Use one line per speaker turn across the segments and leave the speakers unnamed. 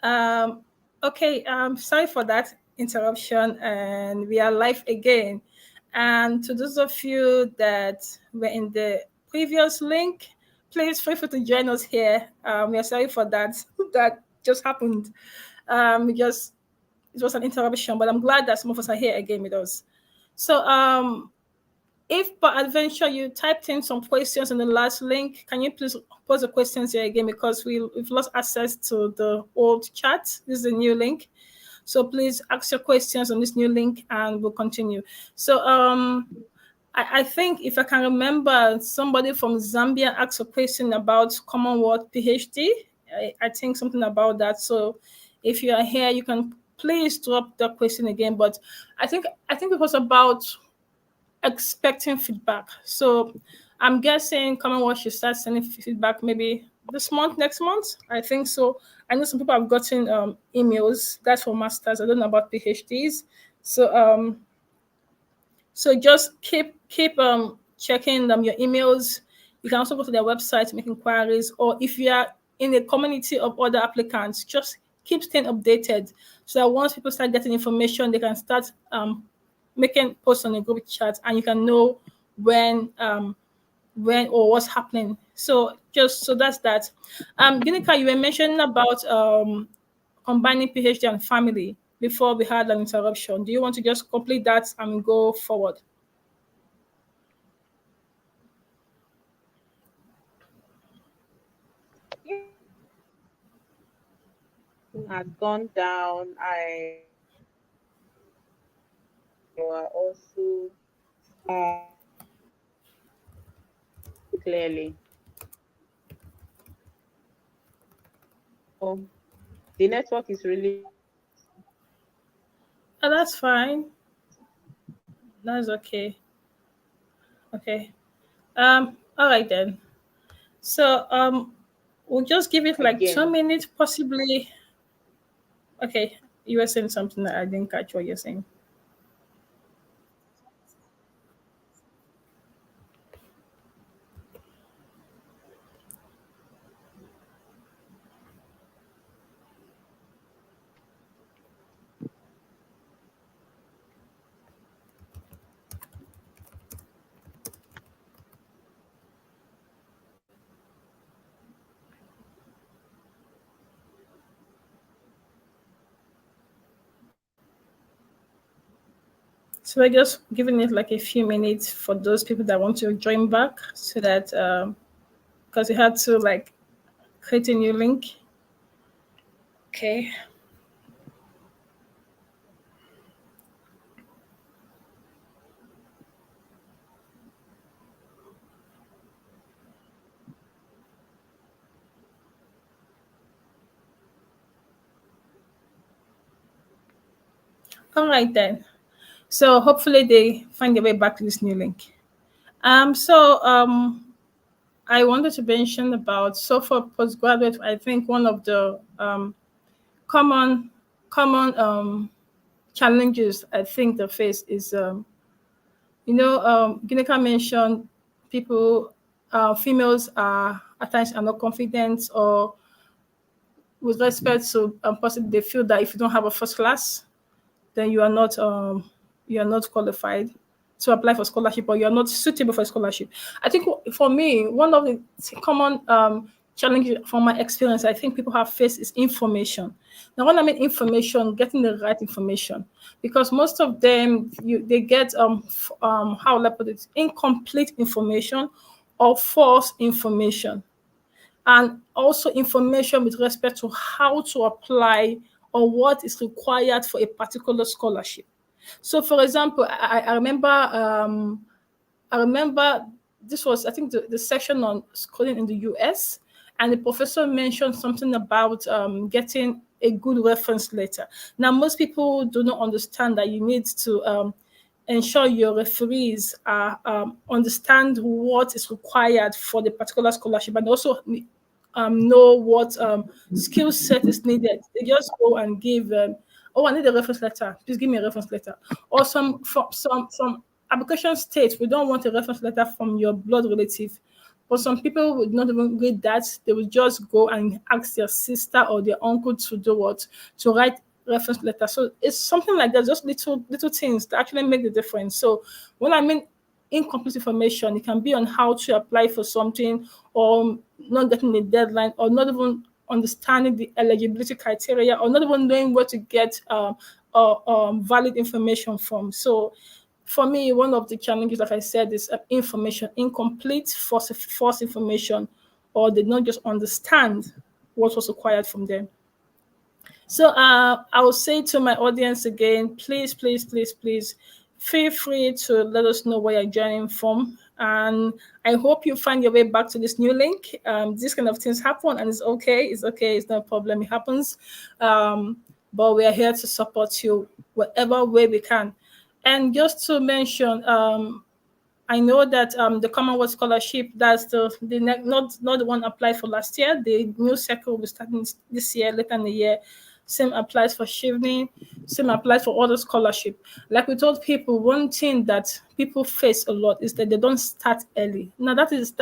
Um, okay, sorry for that interruption, and we are live again. And to those of you that were in the previous link, please feel free to join us here. We are sorry for that. That just happened. Just it was an interruption, but I'm glad that some of us are here again with us. So, if by adventure you typed in some questions in the last link, can you please pose the questions here again, because we've lost access to the old chat. This is a new link. So please ask your questions on this new link and we'll continue. So I think if I can remember, somebody from Zambia asked a question about Commonwealth PhD. I think something about that. So if you are here, you can please drop the question again. But I think it was about expecting feedback. So I'm guessing Commonwealth should start sending feedback maybe this month, next month. I think so. I know some people have gotten emails. That's for masters. I don't know about PhDs. So just keep checking your emails. You can also go to their website to make inquiries, or if you are in a community of other applicants, just keep staying updated so that once people start getting information, they can start making posts on a group chat, and you can know when or what's happening. So that's that. Ginika, you were mentioning about combining PhD and family before we had an interruption. Do you want to just complete that and go forward?
Has gone down. I were also clearly. Oh, the network is really.
Oh, that's fine. That's okay. Okay. All right then. So we'll just give it like 2
Again.
minutes, possibly. Okay, you were saying something that I didn't catch what you're saying. So we're just giving it like a few minutes for those people that want to join back, so that because you had to like create a new link. Okay. All right then. So hopefully they find their way back to this new link. So I wanted to mention about, so for postgraduate, I think one of the common challenges I think they face is Ginika mentioned people, females are at times are not confident, or with respect to possibly they feel that if you don't have a first class, then you are not qualified to apply for scholarship, or you are not suitable for scholarship. I think for me, one of the common challenges from my experience, I think people have faced is information. Now, when I mean information, getting the right information, because most of them they get how will I put it, incomplete information or false information, and also information with respect to how to apply or what is required for a particular scholarship. So, for example, I remember this was, I think, the session on schooling in the US, and the professor mentioned something about getting a good reference letter. Now, most people do not understand that you need to ensure your referees are understand what is required for the particular scholarship, and also know what skill set is needed. They just go and give, oh, I need a reference letter. Please give me a reference letter. Or some application states we don't want a reference letter from your blood relative. But some people would not even read that. They would just go and ask their sister or their uncle to do what? To write reference letter. So it's something like that, just little things that actually make the difference. So when I mean incomplete information, it can be on how to apply for something, or not getting a deadline, or not even understanding the eligibility criteria, or not even knowing where to get valid information from. So for me, one of the challenges, like I said, is information, incomplete, false information, or they don't just understand what was required from them. So I will say to my audience again, please, please, please, please, feel free to let us know where you're joining from. And I hope you find your way back to this new link. These kind of things happen, and it's okay. It's okay. It's no problem. It happens. But we are here to support you whatever way we can. And just to mention, I know that the Commonwealth Scholarship, that's not the one applied for last year. The new cycle will be starting this year, later in the year. Same applies for Shivni. Same applies for other scholarship. Like we told people, one thing that people face a lot is that they don't start early. Now that is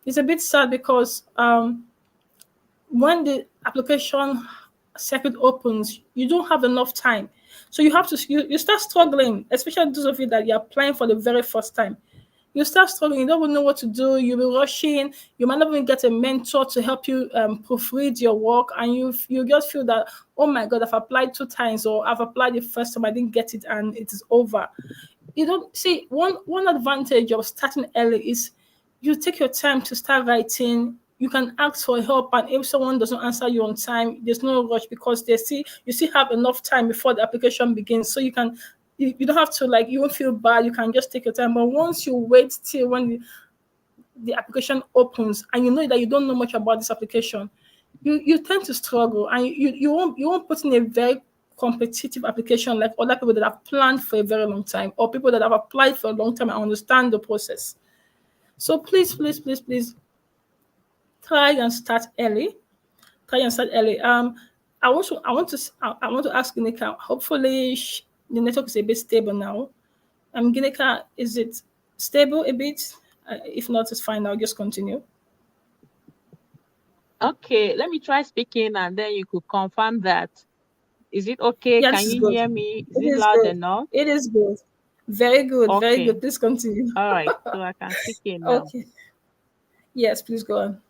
it's a bit sad, because when the application circuit opens, you don't have enough time. So you have to you start struggling, especially those of you that you're applying for the very first time. You start struggling, you don't even know what to do, you'll be rushing, you might not even get a mentor to help you proofread your work, and you just feel that, oh my God, I've applied 2 times, or I've applied the first time, I didn't get it, and it is over. You don't see one advantage of starting early is you take your time to start writing. You can ask for help, and if someone doesn't answer you on time, there's no rush, because you still have enough time before the application begins. So you don't have to, like, you won't feel bad. You can just take your time. But once you wait till when the application opens, and you know that you don't know much about this application, you tend to struggle, and you won't put in a very competitive application like other people that have planned for a very long time, or people that have applied for a long time and understand the process. So please, please, please, please, try and start early. Try and start early. I want to ask Ginika. Hopefully, the network is a bit stable now. Ginika, is it stable a bit? If not, it's fine. I'll just continue.
Okay, let me try speaking, and then you could confirm that. Is it okay?
Yeah,
Can
this is
you
good.
hear me? Is
It
it
is
loud
good.
enough?
It is good. Very good. Very
Okay.
good. Please continue.
All right. So I can speak in now.
Okay. Yes, please go on.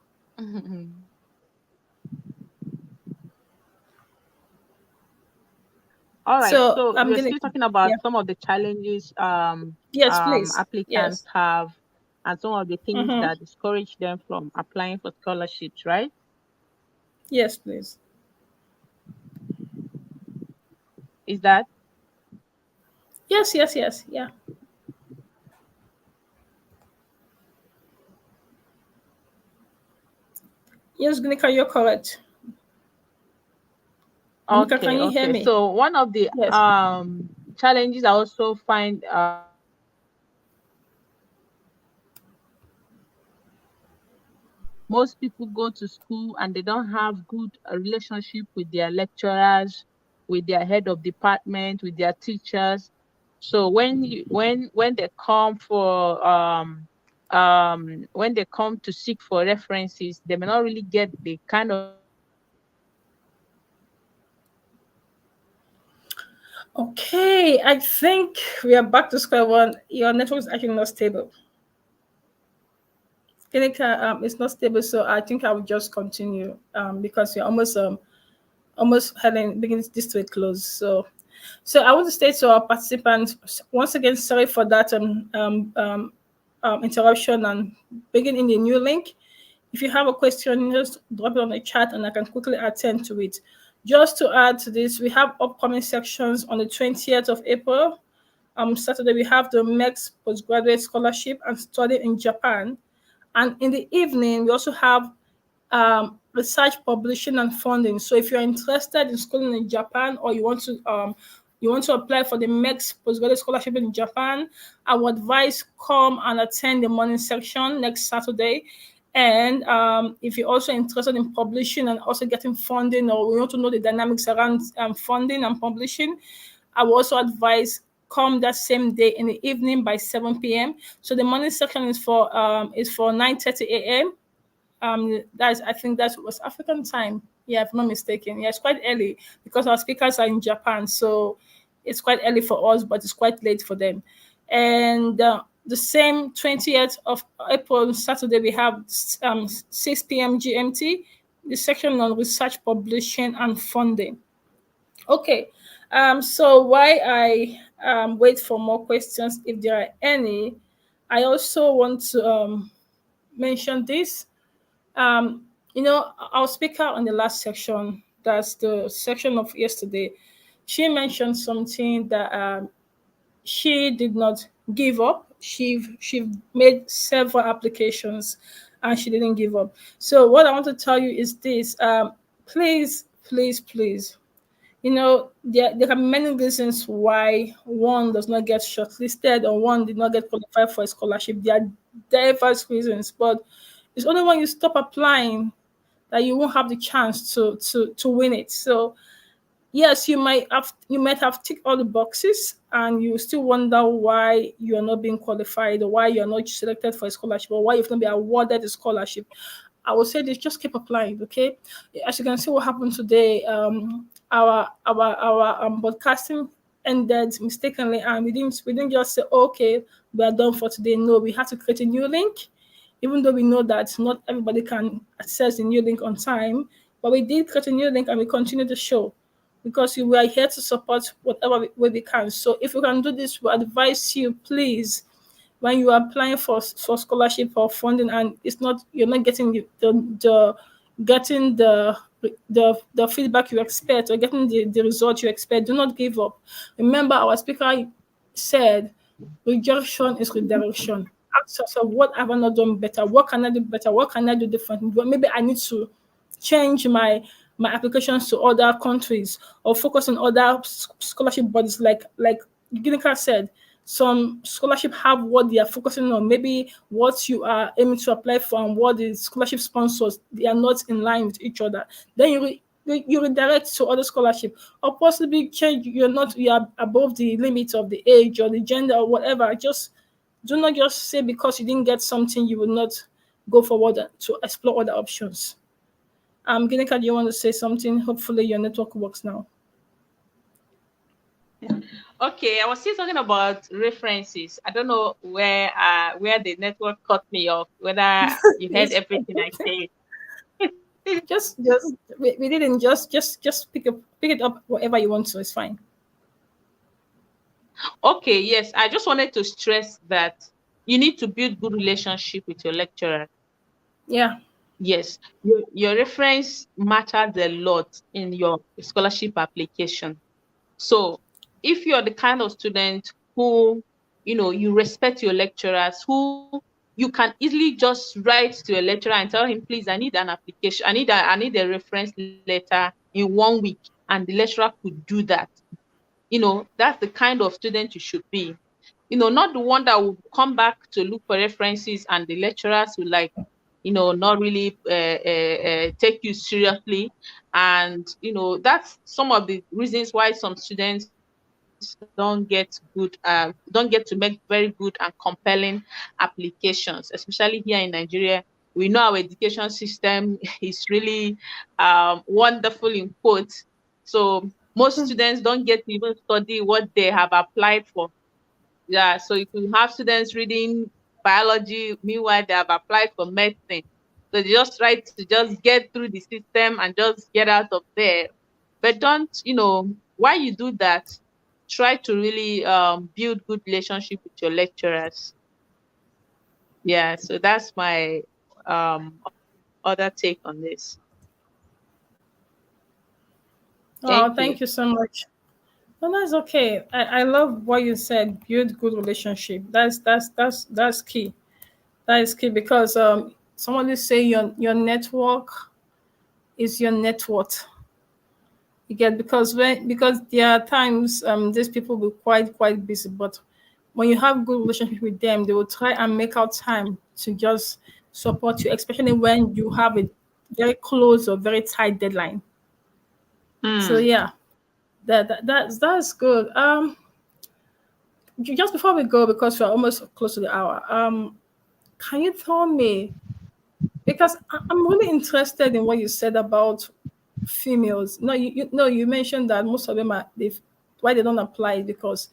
All right.
So
So
I'm
we're
gonna.
still talking about
Yeah.
some of the challenges
Yes, please.
applicants
Yes.
have, and some of the things
Mm-hmm.
that discourage them from applying for scholarships, right?
Yes, please.
Is that
Yes, yes, yes. Yeah. Yes, Ginika, you're correct. Ginika, can you hear
okay?
me?
So one of the
Yes.
challenges I also find most people go to school and they don't have good relationship with their lecturers, with their head of department, with their teachers. So when they come for when they come to seek for references, they may not really get the kind of.
Okay, I think we are back to square one. Your network is actually not stable. Ginika, it's not stable, so I think I will just continue because we're almost heading beginning this to a close. So I want to state to our participants once again, sorry for that interruption, and begin in the new link. If you have a question, just drop it on the chat and I can quickly attend to it. Just to add to this, we have upcoming sections on the 20th of April. Saturday, we have the MEX Postgraduate Scholarship and Study in Japan. And in the evening, we also have research, publishing, and funding. So if you're interested in schooling in Japan, or you want to apply for the MEX Postgraduate Scholarship in Japan, I would advise come and attend the morning section next Saturday. And if you're also interested in publishing and also getting funding, or you want to know the dynamics around funding and publishing, I would also advise come that same day in the evening by 7 p.m. So the morning section is for 9:30 a.m. That's, I think that was African time. Yeah, if I'm not mistaken. Yeah, it's quite early because our speakers are in Japan, so it's quite early for us, but it's quite late for them. And the same 20th of April, Saturday, we have 6 p.m. GMT, the section on research, publishing, and funding. Okay, so while I wait for more questions, if there are any, I also want to mention this. Our speaker on the last section, that's the section of yesterday, she mentioned something that she did not give up. She made several applications and she didn't give up. So what I want to tell you is this: please, please, please. There are many reasons why one does not get shortlisted or one did not get qualified for a scholarship. There are diverse reasons, but it's only when you stop applying that you won't have the chance to win it. So yes, you might have ticked all the boxes and you still wonder why you are not being qualified or why you're not selected for a scholarship or why you've not been awarded a scholarship. I would say this: just keep applying, okay? As you can see, what happened today, our broadcasting ended mistakenly, and we didn't just say, okay, we are done for today. No, we had to create a new link, even though we know that not everybody can access the new link on time. But we did create a new link, and we continue the show because we are here to support whatever way we can. So if you can do this, we advise you, please, when you are applying for scholarship or funding and you're not getting the feedback you expect or getting the result you expect, do not give up. Remember, our speaker said rejection is redirection. Ask yourself, what have I not done better? What can I do better? What can I do different? Maybe I need to change my applications to other countries or focus on other scholarship bodies like Ginika said. Some scholarship have what they are focusing on. Maybe what you are aiming to apply for and what the scholarship sponsors, they are not in line with each other. Then you redirect to other scholarship, or possibly change. You are above the limit of the age or the gender or whatever. Just do not just say because you didn't get something you will not go forward to explore other options. Ginika, do you want to say something? Hopefully your network works now.
Okay, I was still talking about references. I don't know where the network cut me off, whether you heard everything I said.
just we didn't just pick it up whatever you want to. It's fine.
Okay, yes. I just wanted to stress that you need to build good relationship with your lecturer.
Yeah.
Yes. Your reference matters a lot in your scholarship application. So if you're the kind of student who, you respect your lecturers, who you can easily just write to a lecturer and tell him, please, I need an application. I need a reference letter in 1 week. And the lecturer could do that. That's the kind of student you should be. Not the one that will come back to look for references and the lecturers will not really take you seriously. And, that's some of the reasons why some students don't get to make very good and compelling applications, especially here in Nigeria. We know our education system is really wonderful in quotes. So most students don't get to even study what they have applied for. Yeah, so if you have students reading biology, meanwhile they have applied for medicine. So they just try to just get through the system and just get out of there. But don't, while you do that, try to really build good relationship with your lecturers. Yeah, so that's my other take on this.
Thank you so much. No, that's okay. I love what you said. Build good relationship. That's key. That is key because somebody say your network is your net worth. You get because there are times these people will quite busy, but when you have good relationship with them, they will try and make out time to just support you, especially when you have a very close or very tight deadline. So yeah, that's good. just before we go, because we're almost close to the hour, can you tell me, because I'm really interested in what you said about females. No, you mentioned that most of them are why they don't apply is because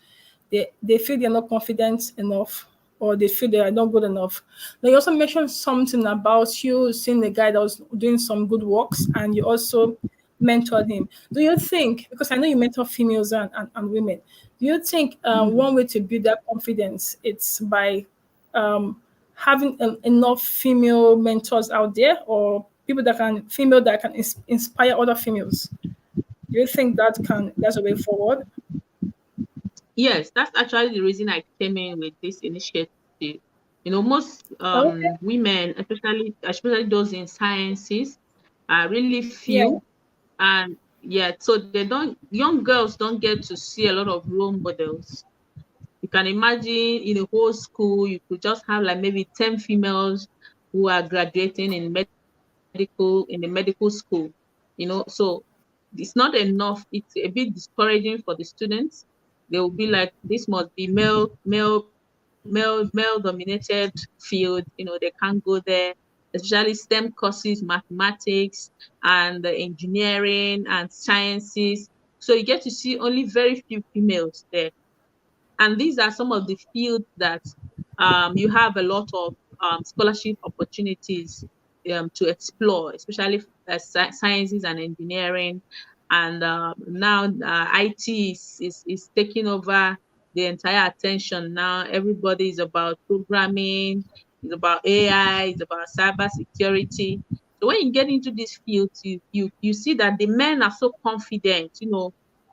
they feel they're not confident enough, or they feel they are not good enough. Now you also mentioned something about you seeing a guy that was doing some good works, and you also mentored him. Do you think, because I know you mentor females and women, do you think one way to build that confidence it's by um, having enough female mentors out there, or people that can female that can inspire other females? Do you think that's a way forward?
Yes, that's actually the reason I came in with this initiative. Most
Okay.
women, especially those in sciences, are really
Yeah.
few, and yeah, so they don't young girls don't get to see a lot of role models. You can imagine in a whole school, you could just have like maybe 10 females who are graduating in the medical school, so it's not enough. It's a bit discouraging for the students. They will be like, this must be male dominated field. They can't go there, especially STEM courses, mathematics and engineering and sciences. So you get to see only very few females there. And these are some of the fields that you have a lot of scholarship opportunities to explore, especially sciences and engineering. And now IT is taking over the entire attention. Now everybody is about programming, it's about AI, it's about cyber security. So when you get into these fields, you see that the men are so confident,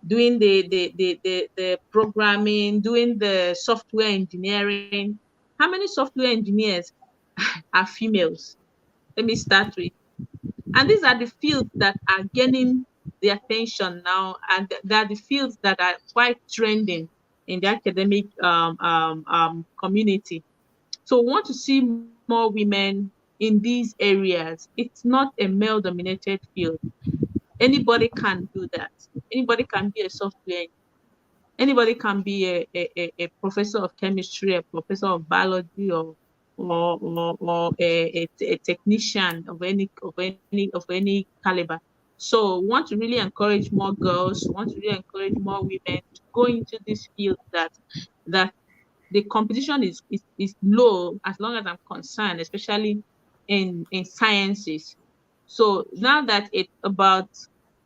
doing the programming, doing the software engineering. How many software engineers are females? Let me start with. And these are the fields that are gaining the attention now, and they are the fields that are quite trending in the academic community. So we want to see more women in these areas. It's not a male-dominated field. Anybody can do that. Anybody can be a software. Anybody can be a professor of chemistry, a professor of biology, or a technician of any caliber. So we want to really encourage more girls. We want to really encourage more women to go into this field that the competition is low as long as I'm concerned, especially in sciences. So now that it's about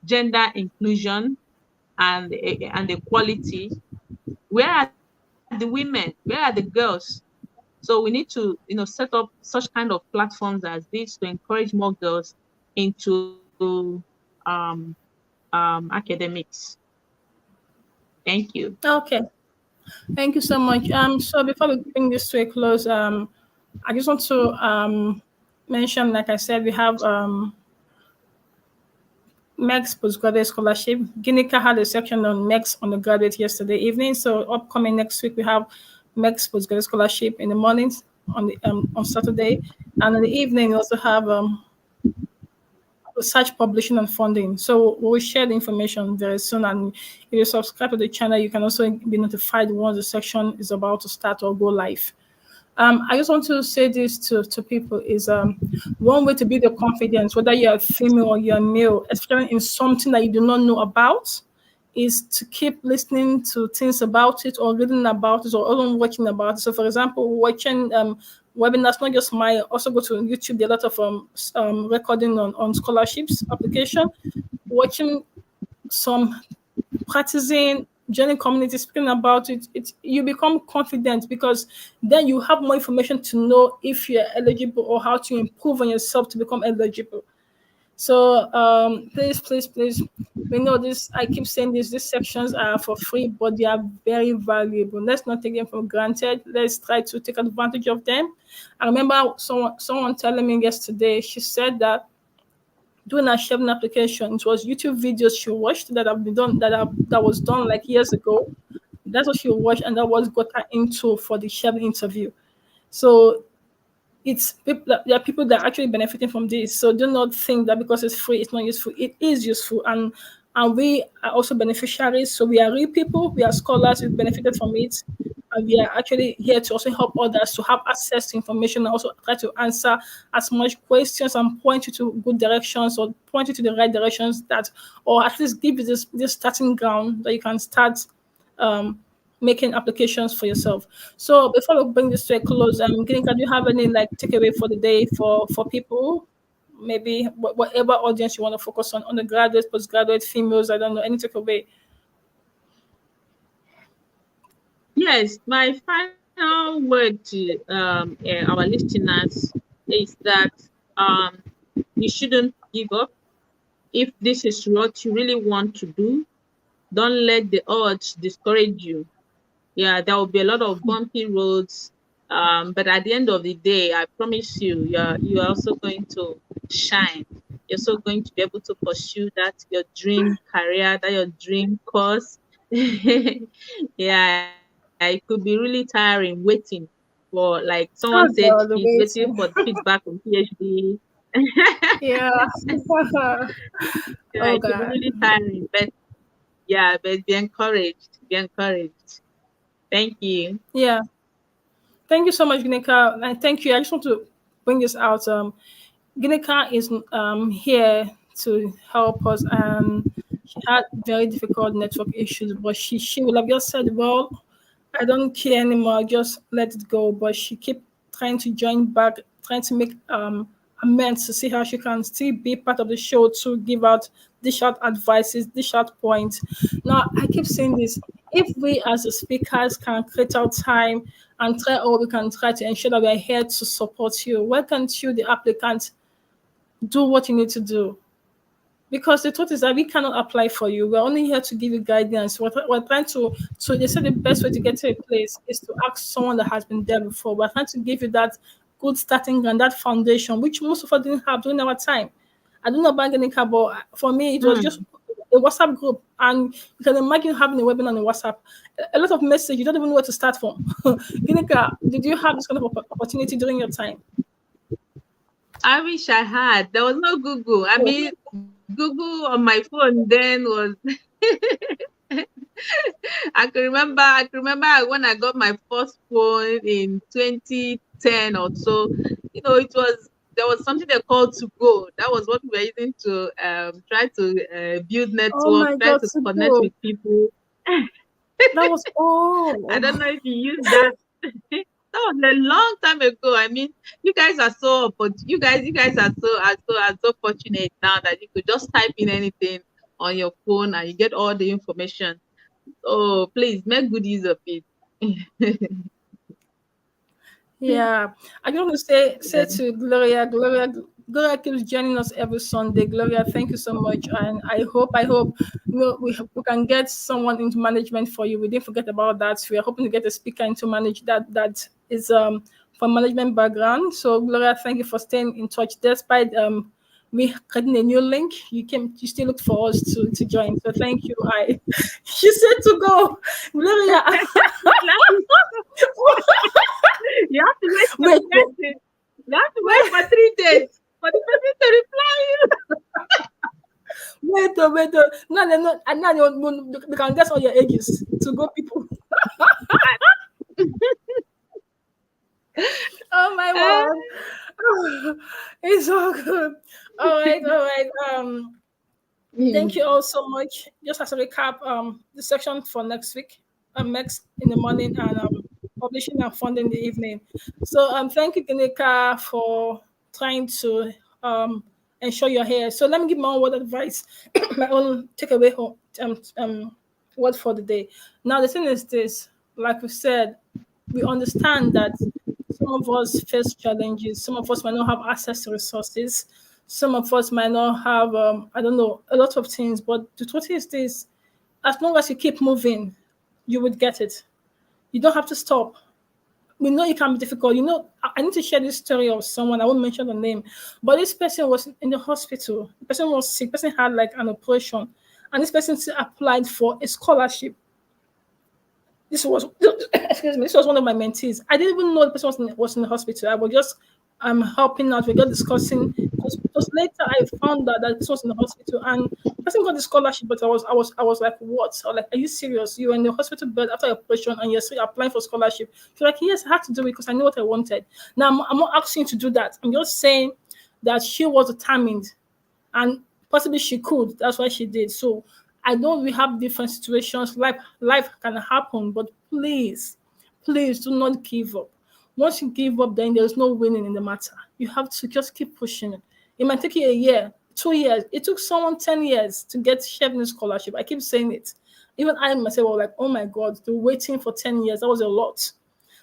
gender inclusion and equality, where are the women? Where are the girls? So we need to, set up such kind of platforms as this to encourage more girls into academics. Thank you.
Okay. Thank you so much. So before we bring this to a close, I just want to mention, like I said, we have MEX postgraduate scholarship. Ginika had a section on MEX undergraduate yesterday evening. So upcoming next week we have MEX postgraduate scholarship in the mornings on Saturday, and in the evening we also have research publishing and funding. So we'll share the information very soon, and if you subscribe to the channel, you can also be notified once the section is about to start or go live. I just want to say this to people is one way to build your confidence, whether you're female or you're male, especially in something that you do not know about, is to keep listening to things about it, or reading about it, or even watching about it. So for example, watching webinars, not just mine, also go to YouTube. There are a lot of recording on scholarships application, watching some practicing joining community, speaking about it, you become confident, because then you have more information to know if you're eligible or how to improve on yourself to become eligible. So please, we know this. I keep saying this. These sections are for free, but they are very valuable. Let's not take them for granted. Let's try to take advantage of them. I remember someone telling me yesterday. She said that doing a Chevron application, it was YouTube videos she watched that have been done that was done like years ago. That's what she watched, and that was got her into for the Chevron interview. So there are people that are actually benefiting from this. So do not think that because it's free, it's not useful. It is useful, and we are also beneficiaries. So we are real people. We are scholars. We've benefited from it. And we are actually here to also help others to have access to information and also try to answer as much questions and point you to good directions or point you to the right directions that, or at least give you this starting ground that you can start um, making applications for yourself. So before we bring this to a close, Ginika, do you have any like takeaway for the day for people? Maybe whatever audience you want to focus on the graduate, postgraduate, females, I don't know, any takeaway.
Yes, my final word to our listeners is that um, you shouldn't give up. If this is what you really want to do, don't let the odds discourage you. Yeah, there will be a lot of bumpy roads, but at the end of the day, I promise you, you are also going to shine. You're also going to be able to pursue that your dream career, that your dream course. Yeah, it could be really tiring waiting for, like
Oh
someone said,
God, the
he's waiting
waiting.
for the feedback on PhD.
Yeah.
Yeah,
Oh
it could be
God.
really tiring, but yeah, but be encouraged. Be encouraged. Thank you.
Yeah. Thank you so much, Ginika. And thank you. I just want to bring this out. Ginika is here to help us. She had very difficult network issues, but she would have just said, "Well, I don't care anymore. Just let it go." But she kept trying to join back, trying to make amends to see how she can still be part of the show to give out the short advices, the short points. Now, I keep saying this: if we as the speakers can create our time and try all we can try to ensure that we are here to support you, why can't you, the applicant, do what you need to do? Because the truth is that we cannot apply for you. We're only here to give you guidance. We're trying to, so they said the best way to get to a place is to ask someone that has been there before. We're trying to give you that good starting and that foundation, which most of us didn't have during our time. I don't know about Ginika, but for me, it was just
Mm.
a WhatsApp group. And you can imagine having a webinar on WhatsApp. A lot of messages, you don't even know where to start from. Ginika, did you have this kind of opportunity during your time?
I wish I had. There was no Google. I mean, Google on my phone then was. I can remember when I got my first phone in 2010 or so. It was there was something they called to go. That was what we were using to try to build
Oh
network,
my
try
God,
to
to
connect
go.
with people.
That was
I
all.
don't know if you use that. That was a long time ago. I mean, you guys are so fortunate now that you could just type in anything on your phone and you get all the information. Oh, please make good use of it.
Yeah, I just want to say
Yeah.
to Gloria keeps joining us every Sunday. Gloria, thank you so much, and I hope we can get someone into management for you. We didn't forget about that. We are hoping to get a speaker into manage that is from management background. So Gloria, thank you for staying in touch despite we creating a new link. You still look for us to join. So thank you. I she said to go, Gloria.
You have to wait for
Wait,
the
wait,
message. You have to wait
wait.
for 3 days for the person to reply you.
Wait, oh. Now they know, and now they can guess all your ages to go people. Oh my
Uh,
word. It's all good. All right. Thank you all so much. Just as a recap, the section for next week, next in the morning and publishing and funding in the evening. So thank you, Ginika, for trying to ensure you're here. So let me give my own word advice, my own takeaway word for the day. Now the thing is this, like we said, we understand that some of us face challenges. Some of us might not have access to resources. Some of us might not have, I don't know, a lot of things. But the truth is this: as long as you keep moving, you would get it. You don't have to stop. We know it can be difficult. I need to share this story of someone. I won't mention the name, but this person was in the hospital. The person was sick. The person had like an operation, and this person still applied for a scholarship. This was excuse me. This was one of my mentees. I didn't even know the person was in the hospital. I was just helping out. We got discussing because later I found out that this was in the hospital and the person got the scholarship, but I was like, what? I was like, are you serious? You were in the hospital bed after your operation and you're still applying for scholarship. She's like, yes, I had to do it because I knew what I wanted. Now I'm not asking you to do that. I'm just saying that she was determined and possibly she could. That's why she did. So I know we have different situations. Life can happen, but please do not give up. Once you give up, then there's no winning in the matter. You have to just keep pushing it. It might take you a year, 2 years. It took someone 10 years to get Chevening scholarship. I keep saying it. Even I myself was like, oh my God, they're waiting for 10 years. That was a lot.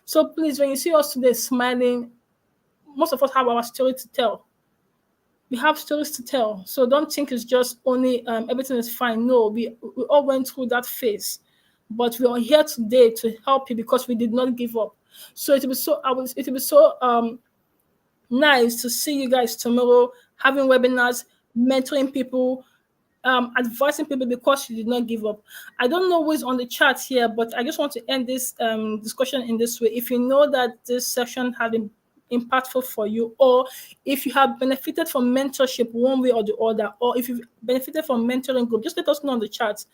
So please, when you see us today smiling, most of us have our story to tell. We have stories to tell. So don't think it's just only everything is fine. No, we all went through that phase. But we are here today to help you because we did not give up. So it will be so nice to see you guys tomorrow having webinars, mentoring people, advising people because you did not give up. I don't know who's on the chat here, but I just want to end this discussion in this way. If you know that this session has been impactful for you, or if you have benefited from mentorship one way or the other, or if you've benefited from mentoring group, just let us know on the chat.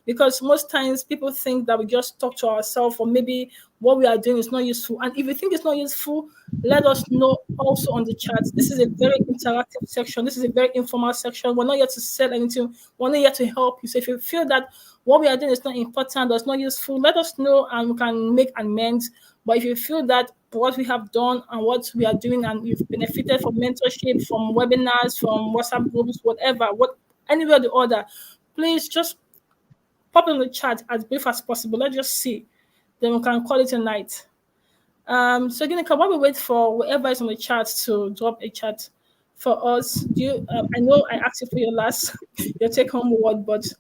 Because most times people think that we just talk to ourselves or maybe what we are doing is not useful. And if you think it's not useful, let us know also on the chat. This is a very interactive section. This is a very informal section. We're not here to sell anything. We're not here to help you. So if you feel that what we are doing is not important or it's not useful, let us know and we can make amends. But if you feel that what we have done and what we are doing and you've benefited from mentorship, from webinars, from WhatsApp groups, whatever, anywhere or the other, please just pop in the chat as brief as possible. Let's just see. Then we can call it a night. So again, while we wait for whoever is on the chat to drop a chat for us, do you? I know I asked you for your take-home word, but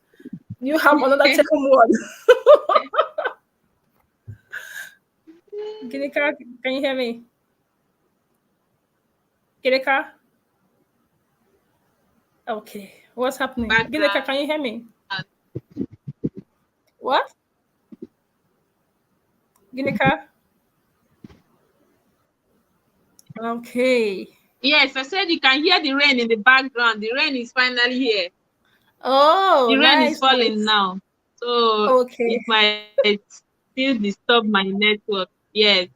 you have another take-home word. Ginika, can you hear me? Ginika? Okay, what's happening? Ginika, can you hear me? What? Ginika? Okay.
Yes, I said you can hear the rain in the background. The rain is finally here.
Oh,
the rain
nice,
is falling now. So
okay.
it might still disturb my network. Yes.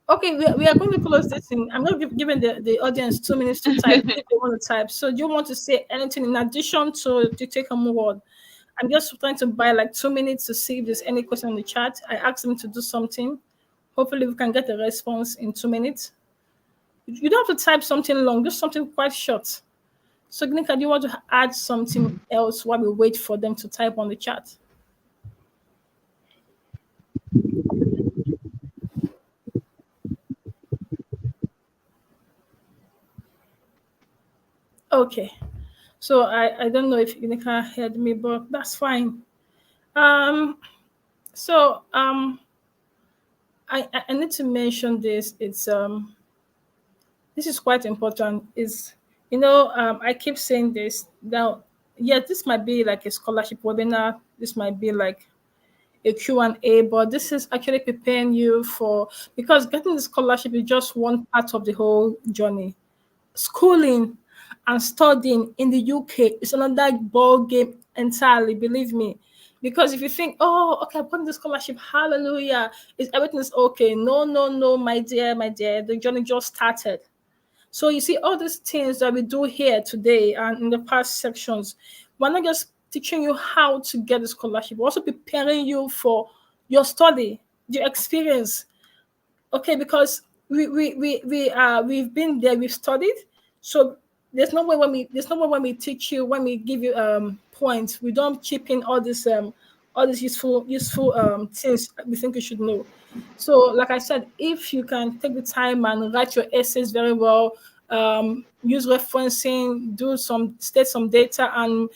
Okay, we are going to close this in. I'm going to giving the audience 2 minutes to type if they want to type. So do you want to say anything in addition to take-home word? I'm just trying to buy like 2 minutes to see if there's any question in the chat. I asked them to do something. Hopefully we can get a response in 2 minutes. You don't have to type something long, just something quite short. So Gnika, do you want to add something else while we wait for them to type on the chat? Okay. So I don't know if Gnika heard me, but that's fine. So I need to mention this. It's this is quite important. Is I keep saying this now. Yeah, this might be like a scholarship webinar. This might be like a Q&A, but this is actually preparing you for, because getting the scholarship is just one part of the whole journey. Schooling and studying in the UK is another ball game entirely, believe me. Because if you think, oh, okay, I've gotten the scholarship, hallelujah, everything is okay. No, my dear, the journey just started. So you see all these things that we do here today and in the past sections, we're not just teaching you how to get the scholarship, we're also preparing you for your study, your experience. Okay, because we've been there, we've studied. So there's no way when we teach you, when we give you points, we don't chip in all these useful things we think you should know. So like I said, if you can take the time and write your essays very well, use referencing, state some data, and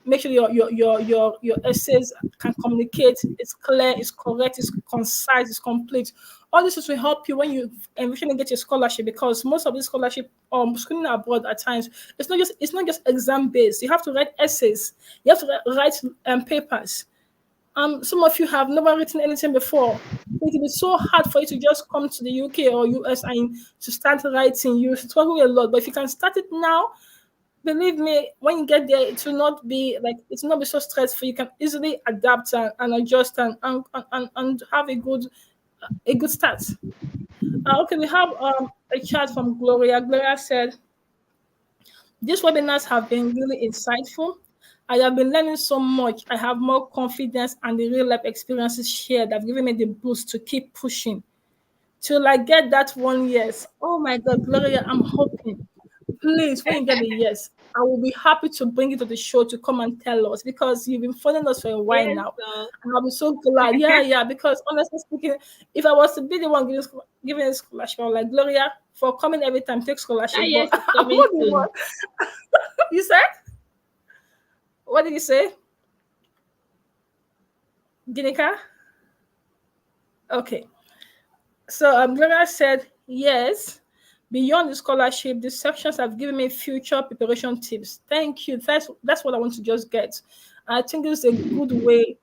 make sure your essays can communicate, it's clear, it's correct, it's concise, it's complete. All this will help you when you eventually get your scholarship, because most of this scholarship schooling abroad at times, it's not just exam based. You have to write essays, you have to write papers. Some of you have never written anything before. it will be so hard for you to just come to the UK or US and to start writing. You struggle a lot. But if you can start it now, believe me, when you get there, it will not be like, it will not be so stressful. You can easily adapt and adjust and have a good start. Okay, we have a chat from Gloria. Gloria said, these webinars have been really insightful. I have been learning so much. I have more confidence, and the real life experiences shared have given me the boost to keep pushing to like get that one yes. Oh my God, Gloria, I'm hoping. Please, when you get a yes, I will be happy to bring you to the show to come and tell us, because you've been following us for a while
Yes,
now.
so
And I'll be so glad. Yeah, because honestly speaking, if I was to be the one giving a scholarship, I would like, Gloria, for coming every time, take scholarship.
that
But
yes is
I'm
coming
not the
soon.
one. You said? What did you say? Ginika? Okay. So Gloria said, yes. Beyond the scholarship, the sections have given me future preparation tips. Thank you. That's what I want to just get. I think it's a good way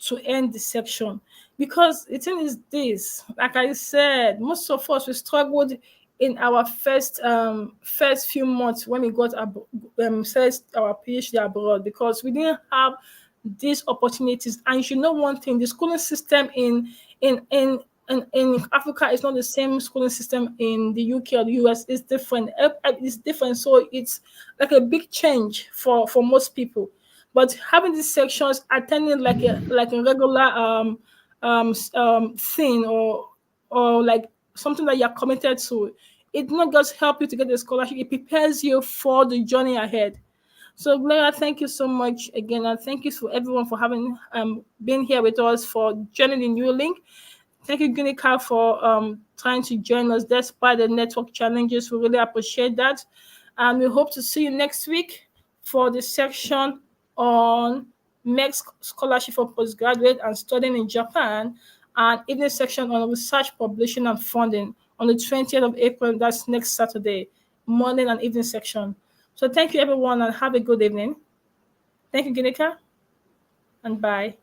to end the section, because the thing is this, like I said, most of us we struggled in our first few months when we got first our PhD abroad, because we didn't have these opportunities. And you know one thing, the schooling system in in in Africa is not the same schooling system in the UK or the US. It's different. It's different. So it's like a big change for most people. But having these sections, attending like a regular thing, or like something that you're committed to, it not just help you to get the scholarship, it prepares you for the journey ahead. So Gloria, thank you so much again, and thank you for everyone for having been here with us for joining the new link. Thank you, Gunica, for trying to join us despite the network challenges. We really appreciate that. And we hope to see you next week for the section on MEX scholarship for postgraduate and studying in Japan, and evening section on research, publishing, and funding on the 20th of April. That's next Saturday, morning and evening section. So thank you, everyone, and have a good evening. Thank you, Gunica, and bye.